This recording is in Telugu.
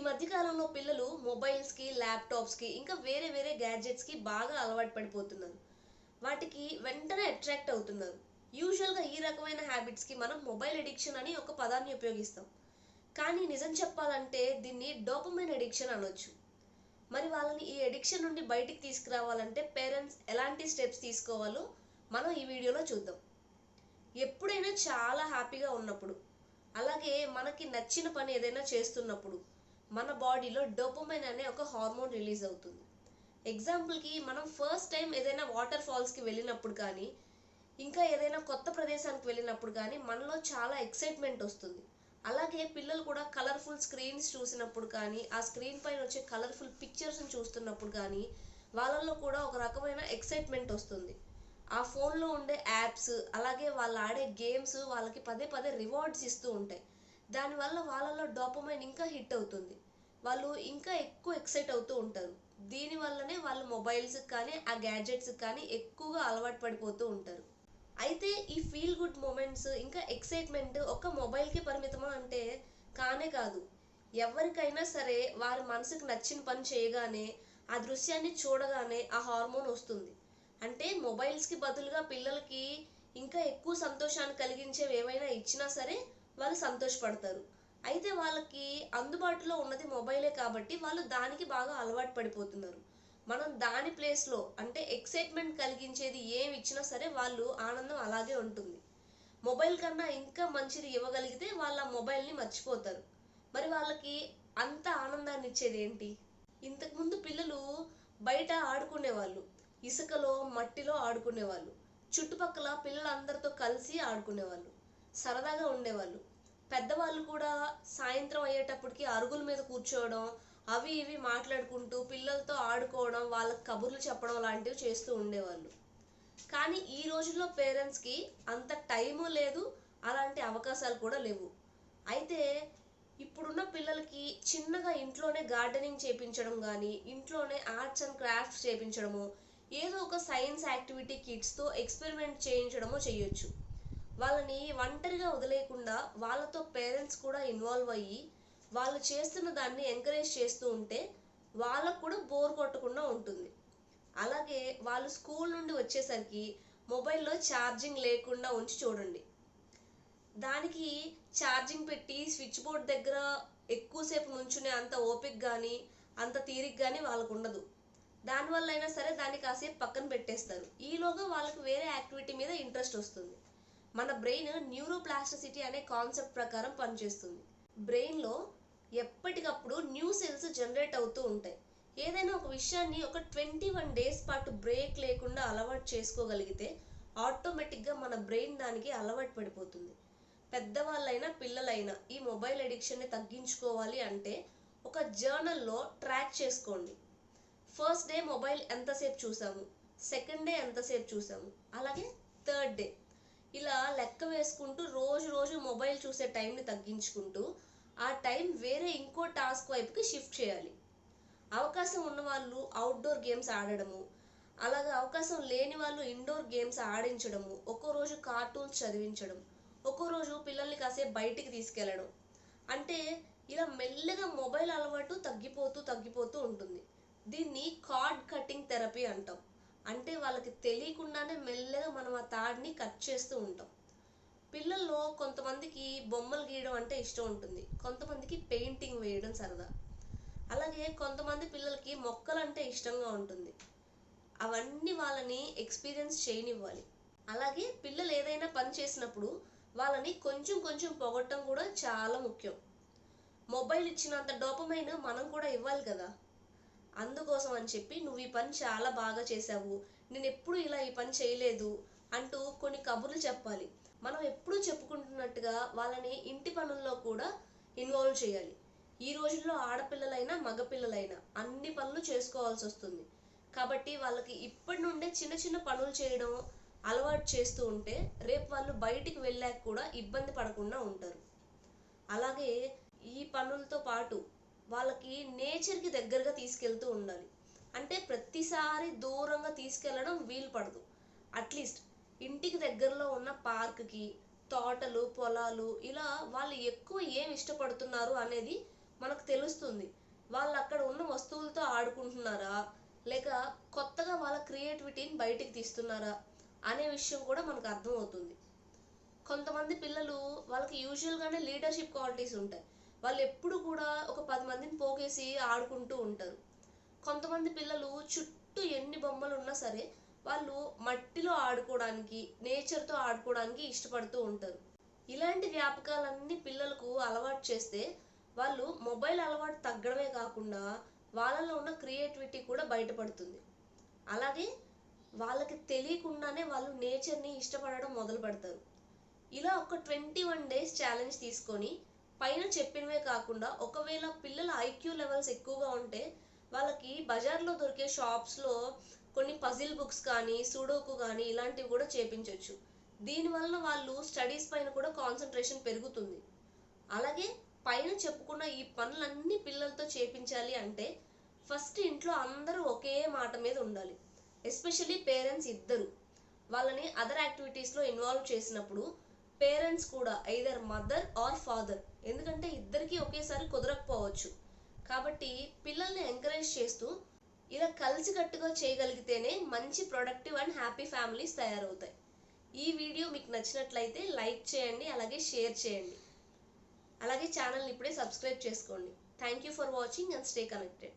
మధ్య కాలంలో పిల్లలు మొబైల్స్‌కి, ల్యాప్‌టాప్స్‌కి ఇంకా వేరే వేరే గ్యాడ్జెట్స్‌కి బాగా అలవాటు పడిపోతున్నారు. వాటికి వెంటనే అట్రాక్ట్ అవుతున్నారు. యూజువల్‌గా ఈ రకమైన హ్యాబిట్స్‌కి మనం మొబైల్ అడిక్షన్ అని ఒక పదాన్ని ఉపయోగిస్తాం. కానీ నిజం చెప్పాలంటే దీన్ని డోపమైన్ అడిక్షన్ అనొచ్చు. మరి వాళ్ళని ఈ అడిక్షన్ నుండి బయటికి తీసుకురావాలంటే పేరెంట్స్ ఎలాంటి స్టెప్స్ తీసుకోవాలో మనం ఈ వీడియోలో చూద్దాం. ఎప్పుడైనా చాలా హ్యాపీగా ఉన్నప్పుడు, అలాగే మనకి నచ్చిన పని ఏదైనా చేస్తున్నప్పుడు మన బాడీలో డోపమైన్ అనే ఒక హార్మోన్ రిలీజ్ అవుతుంది. ఎగ్జాంపుల్కి మనం ఫస్ట్ టైం ఏదైనా వాటర్ ఫాల్స్కి వెళ్ళినప్పుడు కానీ, ఇంకా ఏదైనా కొత్త ప్రదేశానికి వెళ్ళినప్పుడు కానీ మనలో చాలా ఎక్సైట్మెంట్ వస్తుంది. అలాగే పిల్లలు కూడా కలర్ఫుల్ స్క్రీన్స్ చూసినప్పుడు కానీ, ఆ స్క్రీన్ పైన వచ్చే కలర్ఫుల్ పిక్చర్స్ని చూస్తున్నప్పుడు కానీ వాళ్ళల్లో కూడా ఒక రకమైన ఎక్సైట్మెంట్ వస్తుంది. ఆ ఫోన్లో ఉండే యాప్స్, అలాగే వాళ్ళు ఆడే గేమ్స్ వాళ్ళకి పదే పదే రివార్డ్స్ ఇస్తూ ఉంటాయి. దానివల్ల వాళ్ళలో డోపమైన్ ఇంకా హిట్ అవుతుంది. వాళ్ళు ఇంకా ఎక్కువ ఎక్సైట్ అవుతూ ఉంటారు. దీనివల్లనే వాళ్ళు మొబైల్స్కి కానీ ఆ గ్యాడ్జెట్స్కి కానీ ఎక్కువగా అలవాటు పడిపోతూ ఉంటారు. అయితే ఈ ఫీల్ గుడ్ మూమెంట్స్ ఇంకా ఎక్సైట్మెంట్ ఒక్క మొబైల్కి పరిమితమా అంటే కానే కాదు. ఎవరికైనా సరే వారి మనసుకు నచ్చిన పని చేయగానే, ఆ దృశ్యాన్ని చూడగానే ఆ హార్మోన్ వస్తుంది. అంటే మొబైల్స్కి బదులుగా పిల్లలకి ఇంకా ఎక్కువ సంతోషాన్ని కలిగించేవి ఏవైనా ఇచ్చినా సరే వాళ్ళు సంతోషపడతారు. అయితే వాళ్ళకి అందుబాటులో ఉన్నది మొబైలే కాబట్టి వాళ్ళు దానికి బాగా అలవాటు పడిపోతున్నారు. మనం దాని ప్లేస్లో అంటే ఎక్సైట్మెంట్ కలిగించేది ఏమి ఇచ్చినా సరే వాళ్ళు ఆనందం అలాగే ఉంటుంది. మొబైల్ కన్నా ఇంకా మంచిది ఇవ్వగలిగితే వాళ్ళ మొబైల్ని మర్చిపోతారు. మరి వాళ్ళకి అంత ఆనందాన్ని ఇచ్చేది ఏంటి? ఇంతకుముందు పిల్లలు బయట ఆడుకునేవాళ్ళు. ఇసుకలో, మట్టిలో ఆడుకునేవాళ్ళు. చుట్టుపక్కల పిల్లలందరితో కలిసి ఆడుకునేవాళ్ళు. సరదాగా ఉండేవాళ్ళు. పెద్దవాళ్ళు కూడా సాయంత్రం అయ్యేటప్పటికి అరుగుల మీద కూర్చోవడం, అవి ఇవి మాట్లాడుకుంటూ పిల్లలతో ఆడుకోవడం, వాళ్ళకి కబుర్లు చెప్పడం లాంటివి చేస్తూ ఉండేవాళ్ళు. కానీ ఈ రోజుల్లో పేరెంట్స్‌కి అంత టైము లేదు, అలాంటి అవకాశాలు కూడా లేవు. అయితే ఇప్పుడున్న పిల్లలకి చిన్నగా ఇంట్లోనే గార్డెనింగ్ చేపించడం గానీ, ఇంట్లోనే ఆర్ట్స్ అండ్ క్రాఫ్ట్స్ చేపించడమో, ఏదో ఒక సైన్స్ యాక్టివిటీ కిడ్స్‌తో ఎక్స్‌పెరిమెంట్ చేయించడమో చేయొచ్చు. వాళ్ళని ఒంటరిగా వదిలేయకుండా వాళ్ళతో పేరెంట్స్ కూడా ఇన్వాల్వ్ అయ్యి, వాళ్ళు చేస్తున్న దాన్ని ఎంకరేజ్ చేస్తూ ఉంటే వాళ్ళకు కూడా బోర్ కొట్టకుండా ఉంటుంది. అలాగే వాళ్ళు స్కూల్ నుండి వచ్చేసరికి మొబైల్‌లో ఛార్జింగ్ లేకుండా ఉంచి చూడండి. దానికి ఛార్జింగ్ పెట్టి స్విచ్ బోర్డ్ దగ్గర ఎక్కువసేపు నుంచునే అంత ఓపిక గానీ, అంత తీరిక గానీ వాళ్ళకుండదు. దానివల్ల అయినా సరే దాన్ని కాసేపు పక్కన పెట్టేస్తారు. ఈలోగా వాళ్ళకి వేరే యాక్టివిటీ మీద ఇంట్రెస్ట్ వస్తుంది. మన బ్రెయిన్ న్యూరోప్లాస్టిసిటీ అనే కాన్సెప్ట్ ప్రకారం పనిచేస్తుంది. బ్రెయిన్‌లో ఎప్పటికప్పుడు న్యూ సెల్స్ జనరేట్ అవుతూ ఉంటాయి. ఏదైనా ఒక విషయాన్ని ఒక 21 డేస్ పాటు బ్రేక్ లేకుండా అలవాటు చేసుకోగలిగితే ఆటోమేటిక్‌గా మన బ్రెయిన్ దానికి అలవాటు పడిపోతుంది. పెద్దవాళ్ళైనా, పిల్లలైనా ఈ మొబైల్ అడిక్షన్‌ని తగ్గించుకోవాలి అంటే ఒక జర్నల్‌లో ట్రాక్ చేసుకోండి. ఫస్ట్ డే మొబైల్ ఎంతసేపు చూసాము, సెకండ్ డే ఎంతసేపు చూసాము, అలాగే థర్డ్ డే ఇలా లెక్క వేసుకుంటూ రోజు రోజు మొబైల్ చూసే టైంని తగ్గించుకుంటూ ఆ టైం వేరే ఇంకో టాస్క్ వైపుకి షిఫ్ట్ చేయాలి. అవకాశం ఉన్నవాళ్ళు అవుట్‌డోర్ గేమ్స్ ఆడడము, అలాగే అవకాశం లేని వాళ్ళు ఇండోర్ గేమ్స్ ఆడించడము, ఒక్కో రోజు కార్టూన్స్ చదివించడం, ఒక్కో రోజు పిల్లల్ని కాసేపు బయటికి తీసుకెళ్లడం. అంటే ఇలా మెల్లగా మొబైల్ అలవాటు తగ్గిపోతూ తగ్గిపోతూ ఉంటుంది. దీన్ని కార్డ్ కటింగ్ థెరపీ అంటాం. అంటే వాళ్ళకి తెలియకుండానే మెల్లగా మనం ఆ తాడుని కట్ చేస్తూ ఉంటాం. పిల్లల్లో కొంతమందికి బొమ్మలు గీయడం అంటే ఇష్టం ఉంటుంది. కొంతమందికి పెయింటింగ్ వేయడం సరదా. అలాగే కొంతమంది పిల్లలకి మొక్కలంటే ఇష్టంగా ఉంటుంది. అవన్నీ వాళ్ళని ఎక్స్పీరియన్స్ చేయనివ్వాలి. అలాగే పిల్లలు ఏదైనా పని చేసినప్పుడు వాళ్ళని కొంచెం కొంచెం పొగడటం కూడా చాలా ముఖ్యం. మొబైల్ ఇచ్చినంత డోపమైన్ మనం కూడా ఇవ్వాలి కదా! అందుకోసం అని చెప్పి నువ్వు ఈ పని చాలా బాగా చేశావు, నేను ఎప్పుడు ఇలా ఈ పని చేయలేదు అంటూ కొన్ని కబుర్లు చెప్పాలి. మనం ఎప్పుడూ చెప్పుకుంటున్నట్టుగా వాళ్ళని ఇంటి పనుల్లో కూడా ఇన్వాల్వ్ చేయాలి. ఈ రోజుల్లో ఆడపిల్లలైనా, మగపిల్లలైనా అన్ని పనులు చేసుకోవాల్సి వస్తుంది. కాబట్టి వాళ్ళకి ఇప్పటి నుండే చిన్న చిన్న పనులు చేయడం అలవాటు చేస్తూ ఉంటే రేపు వాళ్ళు బయటికి వెళ్ళాక కూడా ఇబ్బంది పడకుండా ఉంటారు. అలాగే ఈ పనులతో పాటు వాళ్ళకి నేచర్‌కి దగ్గరగా తీసుకెళ్తూ ఉండాలి. అంటే ప్రతిసారి దూరంగా తీసుకెళ్లడం వీలు పడదు. అట్‌లీస్ట్ ఇంటికి దగ్గరలో ఉన్న పార్క్‌కి, తోటలు, పొలాలు ఇలా వాళ్ళు ఎక్కువ ఏమి ఇష్టపడుతున్నారు అనేది మనకు తెలుస్తుంది వాళ్ళు అక్కడ ఉన్న వస్తువులతో ఆడుకుంటున్నారా, లేక కొత్తగా వాళ్ళ క్రియేటివిటీని బయటికి తీస్తున్నారా అనే విషయం కూడా మనకు అర్థమవుతుంది. కొంతమంది పిల్లలు వాళ్ళకి యూజువల్గానే లీడర్షిప్ క్వాలిటీస్ ఉంటాయి. వాళ్ళు ఎప్పుడు కూడా ఒక 10 మందిని పోగేసి ఆడుకుంటూ ఉంటారు. కొంతమంది పిల్లలు చుట్టూ ఎన్ని బొమ్మలు ఉన్నా సరే వాళ్ళు మట్టిలో ఆడుకోవడానికి, నేచర్తో ఆడుకోవడానికి ఇష్టపడుతూ ఉంటారు. ఇలాంటి వ్యాపకాలన్నీ పిల్లలకు అలవాటు చేస్తే వాళ్ళు మొబైల్ అలవాటు తగ్గడమే కాకుండా వాళ్ళలో ఉన్న క్రియేటివిటీ కూడా బయటపడుతుంది. అలాగే వాళ్ళకి తెలియకుండానే వాళ్ళు నేచర్ని ఇష్టపడడం మొదలు పెడతారు. ఇలా ఒక 21 డేస్ ఛాలెంజ్ తీసుకొని పైన చెప్పినవే కాకుండా ఒకవేళ పిల్లల ఐక్యూ లెవెల్స్ ఎక్కువగా ఉంటే వాళ్ళకి బజార్లో దొరికే షాప్స్లో కొన్ని పజిల్ బుక్స్ కానీ, సూడోకు కానీ ఇలాంటివి కూడా చేపించవచ్చు. దీనివల్ల వాళ్ళు స్టడీస్ పైన కూడా కాన్సన్ట్రేషన్ పెరుగుతుంది. అలాగే పైన చెప్పుకున్న ఈ పనులన్నీ పిల్లలతో చేపించాలి అంటే ఫస్ట్ ఇంట్లో అందరూ ఒకే మాట మీద ఉండాలి. ఎస్పెషల్లీ పేరెంట్స్ ఇద్దరు వాళ్ళని అదర్ యాక్టివిటీస్లో ఇన్వాల్వ్ చేసినప్పుడు పేరెంట్స్ కూడా ఐదర్ మదర్ ఆర్ ఫాదర్, ఎందుకంటే ఇద్దరికీ ఒకేసారి కుదరకపోవచ్చు. కాబట్టి పిల్లల్ని ఎంకరేజ్ చేస్తూ ఇలా కలిసికట్టుగా చేయగలిగితేనే మంచి ప్రొడక్టివ్ అండ్ హ్యాపీ ఫ్యామిలీస్ తయారవుతాయి. ఈ వీడియో మీకు నచ్చినట్లయితే లైక్ చేయండి, అలాగే షేర్ చేయండి. అలాగే ఛానల్ని ఇప్పుడే సబ్స్క్రైబ్ చేసుకోండి. Thank you for watching and stay connected.